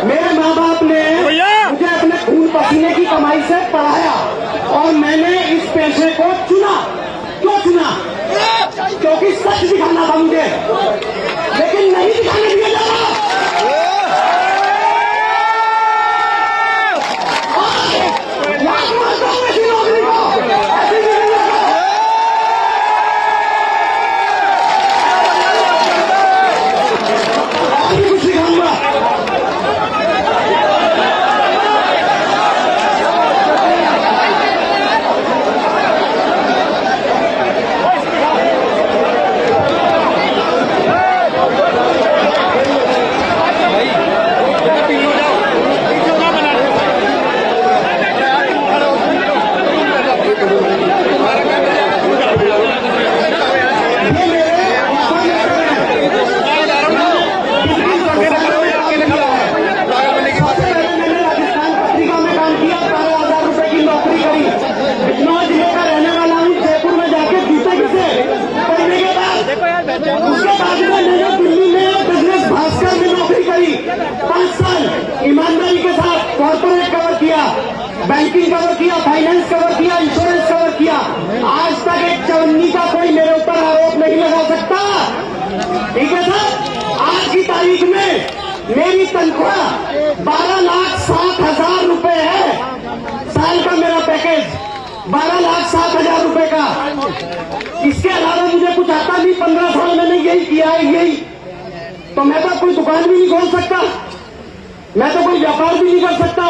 मेरे माँ बाप ने मुझे अपने खून पसीने की कमाई से पढ़ाया और मैंने इस पेशे को चुना। क्यों चुना? क्योंकि सच दिखाना था मुझे, लेकिन नहीं दिखाने दिया जा रहा। उसके बाद में मैंने दिल्ली में बिजनेस भास्कर में नौकरी करी। 5 साल ईमानदारी के साथ कॉर्पोरेट कवर किया, बैंकिंग कवर किया, फाइनेंस कवर किया, इंश्योरेंस कवर किया। आज तक एक चवन्नी का कोई मेरे ऊपर आरोप नहीं लगा सकता। ठीक है सर, आज की तारीख में मेरी तनख्वाह 12,60,000 रुपए है। साल का मेरा पैकेज 12,60,000 रुपए का। इसके अलावा मुझे कुछ आता नहीं। 15 साल मैंने यही किया है, यही। तो मैं तो कोई दुकान भी नहीं खोल सकता, मैं तो कोई व्यापार भी नहीं कर सकता।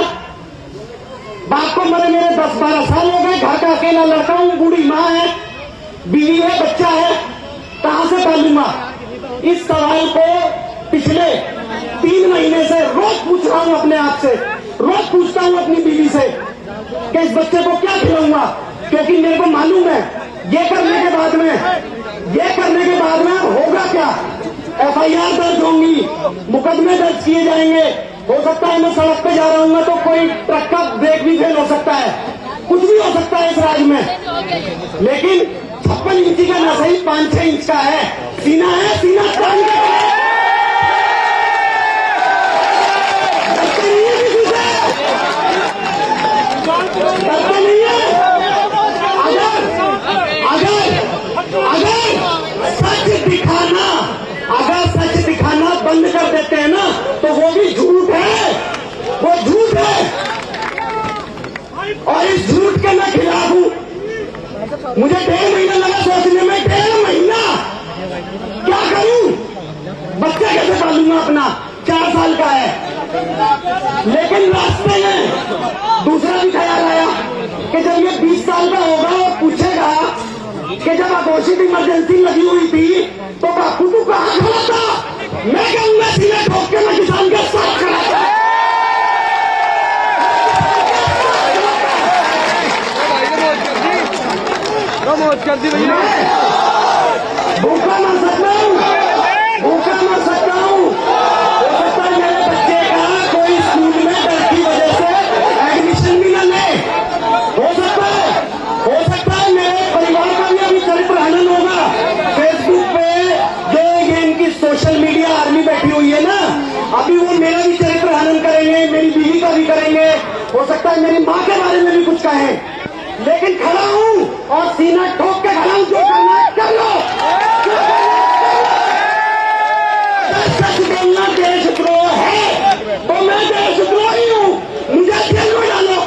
बाप को मरे मेरे 10-12 साल हो गए, घर का अकेला लड़का हूं, बूढ़ी माँ है, बीवी है, बच्चा है, कहां से पालूंगा? इस सवाल को पिछले 3 महीने से रोज पूछ रहा हूं अपने आप से, रोज पूछता हूं अपनी बीवी से कि इस बच्चे को क्या खिलाऊंगा, क्योंकि मेरे को मालूम है ये करने के बाद में होगा क्या? FIR दर्ज होंगी, मुकदमे दर्ज किए जाएंगे। हो सकता है मैं सड़क पे जा रहा हूँ तो कोई ट्रक का ब्रेक भी फेल हो सकता है, कुछ भी हो सकता है इस राज्य में। लेकिन 56 इंची का न सही 5-6 इंच का है, सीना है, सीना तान के डरते नहीं है। अगर सच दिखाना बंद कर देते हैं ना तो वो भी झूठ है, वो झूठ है। और इस झूठ के मैं खिलाफ हूं। मुझे 1.5 महीना लगा सोचने में, 1.5 महीना क्या करूं, बच्चा कैसे पालूंगा अपना, 4 साल का है। लेकिन रास्ते में दूसरा भी ख्याल आया कि जब ये 20 साल का होगा और पूछेगा कि जब अघोषित इमरजेंसी लगी हुई थी तो बापू तू कहां खड़ा था, मैं कहूंगा सीने ठोक के मैं किसान के साथ खड़ा था। भूखा मर सकता हूं, भूखा मर सकता हूं। हो सकता है मेरे बच्चे का कोई स्कूल में डर की वजह से एडमिशन भी न ले, हो सकता है मेरे परिवार का भी अभी चरित्र हनन होगा। फेसबुक पे जो ये इनकी सोशल मीडिया आर्मी बैठी हुई है ना, अभी वो मेरा भी चरित्र हनन करेंगे, मेरी बीवी का भी करेंगे, हो सकता है मेरी माँ के बारे में भी कुछ कहें। लेकिन खड़ा हूं और सीना ठोक के खड़ा हूं, जो करना है कर लो। सच बोलना देशद्रोह है तो मैं देशद्रोही हूं, मुझे जेल में डालो।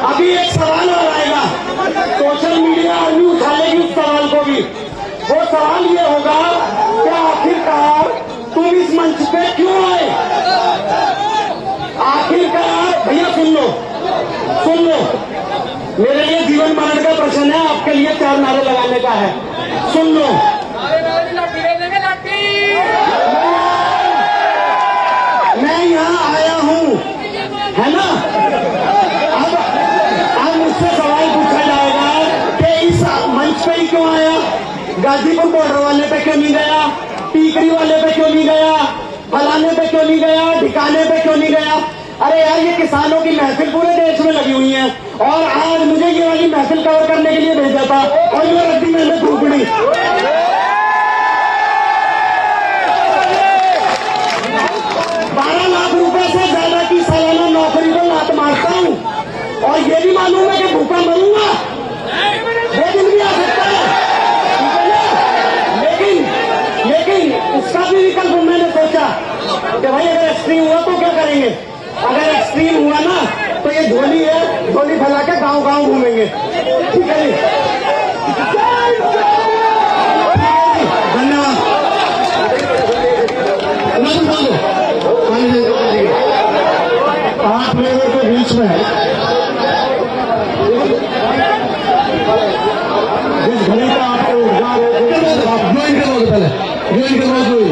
अभी एक सवाल और आएगा, सोशल मीडिया आर्मी उछालेगी उस सवाल को भी। वो सवाल ये होगा कि आखिरकार तुम इस मंच पे क्यों आए? आखिरकार भैया सुन लो, मेरे लिए जीवन मरण का प्रश्न है, आपके लिए 4 नारे लगाने का है। सुन लो, मैं यहाँ आया हूँ, है ना? अब मुझसे सवाल पूछा जाएगा कि इस मंच पे ही क्यों आया, गाजीपुर बॉर्डर वाले पे क्यों नहीं गया, टीकरी वाले पे क्यों नहीं गया, फलाने पे क्यों नहीं गया, ठिकाने पे क्यों नहीं गया? अरे यार, ये किसानों की महफिल पूरे देश में लगी हुई है और आज मुझे ये वाली महफिल कवर करने के लिए भेजा था और ये रख दी मैंने धूपड़ी। 12 लाख रुपए से ज्यादा की सालाना नौकरी को लात मारता हूं और ये भी मालूम है कि भूखा मरूंगा, वो दिन भी आ सकता है, ठीक है ना। लेकिन उसका भी विकल्प मैंने सोचा कि भाई अगर एक्सट्रीम हुआ तो क्या करेंगे। अगर एक्सट्रीम हुआ ना तो ये झोली है, झोली फैला के गांव गांव घूमेंगे, ठीक है जी। धन्यवाद। आप लोगों के बीच में जिस घड़ी का आपको उद्गार है, आप ज्वाइन करोगे, पहले ज्वाइन करोगे।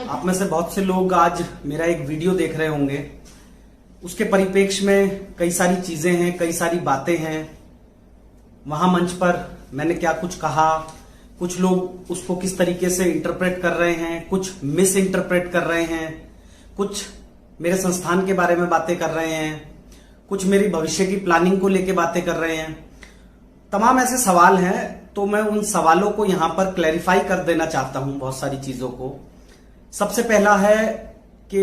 आप में से बहुत से लोग आज मेरा एक वीडियो देख रहे होंगे। उसके परिप्रेक्ष्य में कई सारी चीजें हैं, कई सारी बातें हैं। वहां मंच पर मैंने क्या कुछ कहा, कुछ लोग उसको किस तरीके से इंटरप्रेट कर रहे हैं, कुछ मिस इंटरप्रेट कर रहे हैं, कुछ मेरे संस्थान के बारे में बातें कर रहे हैं, कुछ मेरी भविष्य की प्लानिंग को लेके बातें कर रहे हैं। तमाम ऐसे सवाल हैं, तो मैं उन सवालों को यहां पर क्लैरिफाई कर देना चाहता हूं, बहुत सारी चीजों को। सबसे पहला है कि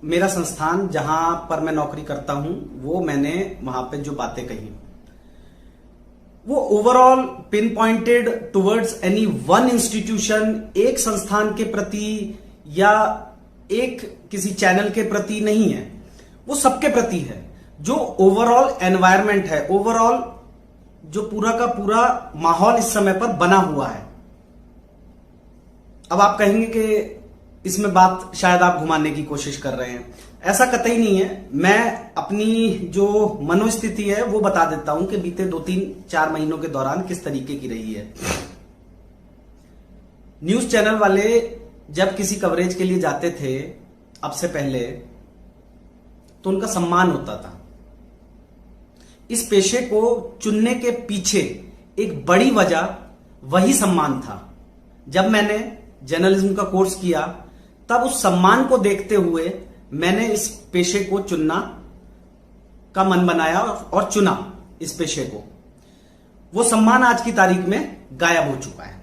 मेरा संस्थान जहां पर मैं नौकरी करता हूं, वो मैंने वहां पे जो बातें कही वो overall pin pointed towards any one institution, एक संस्थान के प्रति या एक किसी चैनल के प्रति नहीं है, वो सबके प्रति है। जो ओवरऑल एनवायरमेंट है, ओवरऑल जो पूरा का पूरा माहौल इस समय पर बना हुआ है। अब आप कहेंगे कि इसमें बात शायद आप घुमाने की कोशिश कर रहे हैं, ऐसा कतई नहीं है। मैं अपनी जो मनोस्थिति है वो बता देता हूं कि बीते 2-3-4 महीनों के दौरान किस तरीके की रही है। न्यूज चैनल वाले जब किसी कवरेज के लिए जाते थे अब से पहले, तो उनका सम्मान होता था। इस पेशे को चुनने के पीछे एक बड़ी वजह वही सम्मान था। जब मैंने जर्नलिज्म का कोर्स किया तब उस सम्मान को देखते हुए मैंने इस पेशे को चुनना का मन बनाया और चुना इस पेशे को। वो सम्मान आज की तारीख में गायब हो चुका है।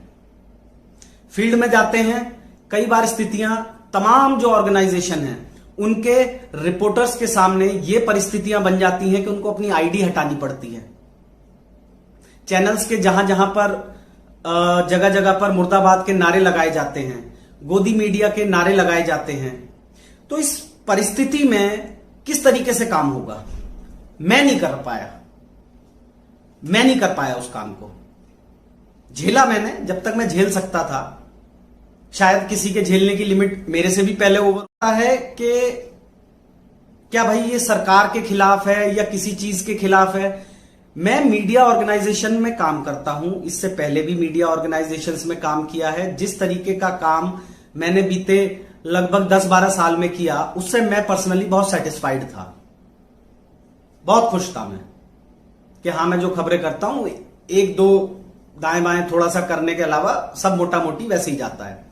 फील्ड में जाते हैं, कई बार स्थितियां, तमाम जो ऑर्गेनाइजेशन हैं उनके रिपोर्टर्स के सामने ये परिस्थितियां बन जाती हैं कि उनको अपनी आईडी हटानी पड़ती है। चैनल्स के जहां जहां पर जगह जगह पर मुर्दाबाद के नारे लगाए जाते हैं, गोदी मीडिया के नारे लगाए जाते हैं, तो इस परिस्थिति में किस तरीके से काम होगा। मैं नहीं कर पाया उस काम को। झेला मैंने जब तक मैं झेल सकता था। शायद किसी के झेलने की लिमिट मेरे से भी पहले ओवर है कि क्या भाई ये सरकार के खिलाफ है या किसी चीज के खिलाफ है। मैं मीडिया ऑर्गेनाइजेशन में काम करता हूं, इससे पहले भी मीडिया ऑर्गेनाइजेशंस में काम किया है। जिस तरीके का काम मैंने बीते लगभग 10-12 साल में किया, उससे मैं पर्सनली बहुत सेटिस्फाइड था, बहुत खुश था मैं कि हाँ, मैं जो खबरें करता हूं 1-2 दाएं बाएं थोड़ा सा करने के अलावा सब मोटा मोटी वैसे ही जाता है।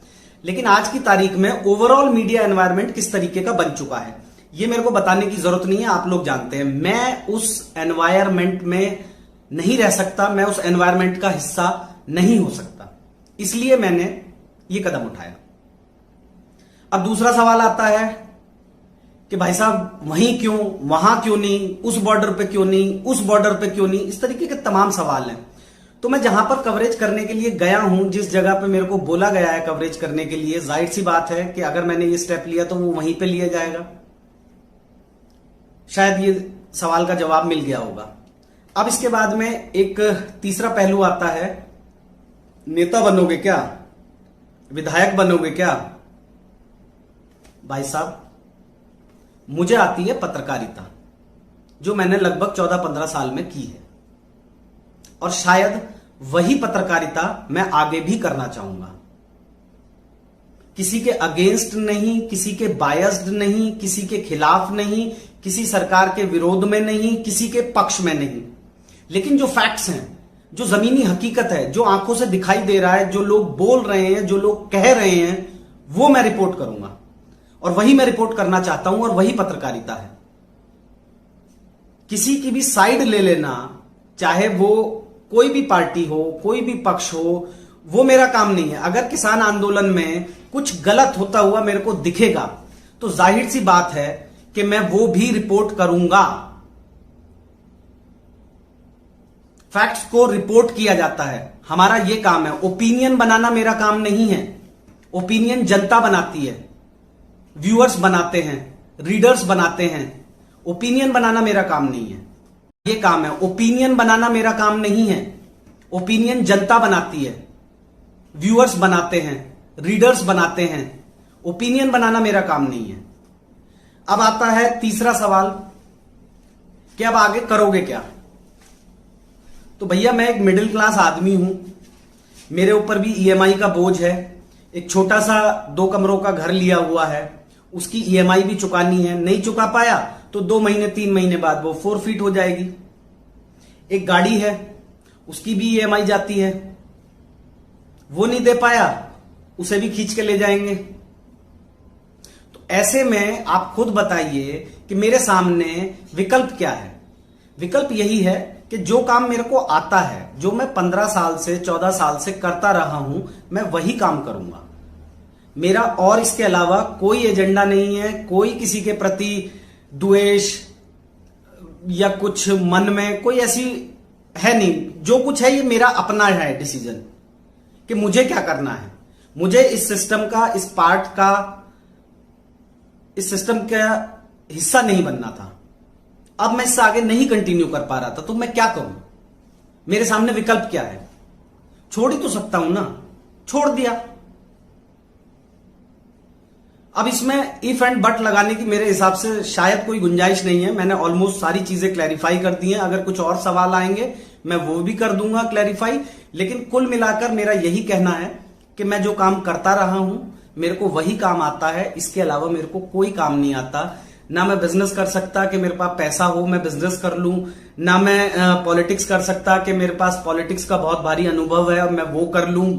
लेकिन आज की तारीख में ओवरऑल मीडिया एनवायरनमेंट किस तरीके का बन चुका है, ये मेरे को बताने की जरूरत नहीं है, आप लोग जानते हैं। मैं उस एनवायरनमेंट में नहीं रह सकता, मैं उस एनवायरनमेंट का हिस्सा नहीं हो सकता, इसलिए मैंने ये कदम उठाया। अब दूसरा सवाल आता है कि भाई साहब वहीं क्यों, वहां क्यों नहीं, उस बॉर्डर पे क्यों नहीं, उस बॉर्डर पे क्यों नहीं, इस तरीके के तमाम सवाल हैं। तो मैं जहां पर कवरेज करने के लिए गया हूं, जिस जगह पे मेरे को बोला गया है कवरेज करने के लिए, जाहिर सी बात है कि अगर मैंने ये स्टेप लिया तो वो वहीं पे लिया जाएगा। शायद ये सवाल का जवाब मिल गया होगा। अब इसके बाद में एक तीसरा पहलू आता है, नेता बनोगे क्या, विधायक बनोगे क्या। भाई साहब, मुझे आती है पत्रकारिता, जो मैंने लगभग 14-15 साल में की है, और शायद वही पत्रकारिता मैं आगे भी करना चाहूंगा। किसी के अगेंस्ट नहीं, किसी के बायस्ड नहीं, किसी के खिलाफ नहीं, किसी सरकार के विरोध में नहीं, किसी के पक्ष में नहीं, लेकिन जो फैक्ट्स हैं जो जमीनी हकीकत है, जो आंखों से दिखाई दे रहा है, जो लोग बोल रहे हैं, जो लोग कह रहे हैं, वो मैं रिपोर्ट करूंगा और वही मैं रिपोर्ट करना चाहता हूं और वही पत्रकारिता है। किसी की भी साइड ले लेना, चाहे वो कोई भी पार्टी हो, कोई भी पक्ष हो, वो मेरा काम नहीं है। अगर किसान आंदोलन में कुछ गलत होता हुआ मेरे को दिखेगा तो जाहिर सी बात है कि मैं वो भी रिपोर्ट करूंगा। फैक्ट्स को रिपोर्ट किया जाता है, हमारा यह काम है। ओपिनियन बनाना मेरा काम नहीं है। ओपिनियन जनता बनाती है, व्यूअर्स बनाते हैं, रीडर्स बनाते हैं। ओपिनियन बनाना मेरा काम नहीं है, यह काम है। ओपिनियन बनाना मेरा काम नहीं है। ओपिनियन जनता बनाती है, व्यूअर्स बनाते हैं, रीडर्स बनाते हैं। ओपिनियन बनाना मेरा काम नहीं है। अब आता है तीसरा सवाल कि अब आगे करोगे क्या। तो भैया मैं एक मिडिल क्लास आदमी हूं, मेरे ऊपर भी ईएमआई का बोझ है। एक छोटा सा 2 कमरों का घर लिया हुआ है, उसकी ईएमआई भी चुकानी है। नहीं चुका पाया तो 2 महीने 3 महीने बाद वो फोरफीट हो जाएगी। एक गाड़ी है, उसकी भी ईएमआई जाती है, वो नहीं दे पाया उसे भी खींच के ले जाएंगे। तो ऐसे में आप खुद बताइए कि मेरे सामने विकल्प क्या है। विकल्प यही है कि जो काम मेरे को आता है, जो मैं 15 साल से 14 साल से करता रहा हूं, मैं वही काम करूंगा। मेरा और इसके अलावा कोई एजेंडा नहीं है, कोई किसी के प्रति द्वेष या कुछ मन में कोई ऐसी है नहीं। जो कुछ है ये मेरा अपना है डिसीजन कि मुझे क्या करना है। मुझे इस सिस्टम का, इस पार्ट का, इस सिस्टम का हिस्सा नहीं बनना था। अब मैं इससे आगे नहीं कंटिन्यू कर पा रहा था, तो मैं क्या करूं। मेरे सामने विकल्प क्या है। छोड़ ही तो सकता हूं ना, छोड़ दिया। अब इसमें इफ एंड बट लगाने की मेरे हिसाब से शायद कोई गुंजाइश नहीं है। मैंने ऑलमोस्ट सारी चीजें क्लैरिफाई कर दी हैं। अगर कुछ और सवाल आएंगे मैं वो भी कर दूंगा क्लैरिफाई। लेकिन कुल मिलाकर मेरा यही कहना है कि मैं जो काम करता रहा हूं, मेरे को वही काम आता है। इसके अलावा मेरे को कोई काम नहीं आता। ना मैं बिजनेस कर सकता कि मेरे पास पैसा हो मैं बिजनेस कर लूं, ना मैं पॉलिटिक्स कर सकता कि मेरे पास पॉलिटिक्स का बहुत भारी अनुभव है और मैं वो कर लूं,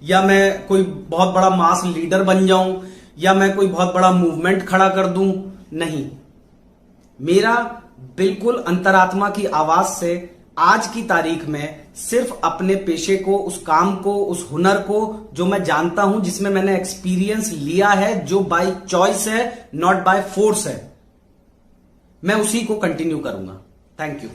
या मैं कोई बहुत बड़ा मास लीडर बन जाऊं, या मैं कोई बहुत बड़ा मूवमेंट खड़ा कर दूं। नहीं, मेरा बिल्कुल अंतरात्मा की आवाज से आज की तारीख में सिर्फ अपने पेशे को, उस काम को, उस हुनर को जो मैं जानता हूं, जिसमें मैंने एक्सपीरियंस लिया है, जो बाय चॉइस है, नॉट बाय फोर्स है, मैं उसी को कंटिन्यू करूंगा। Thank you.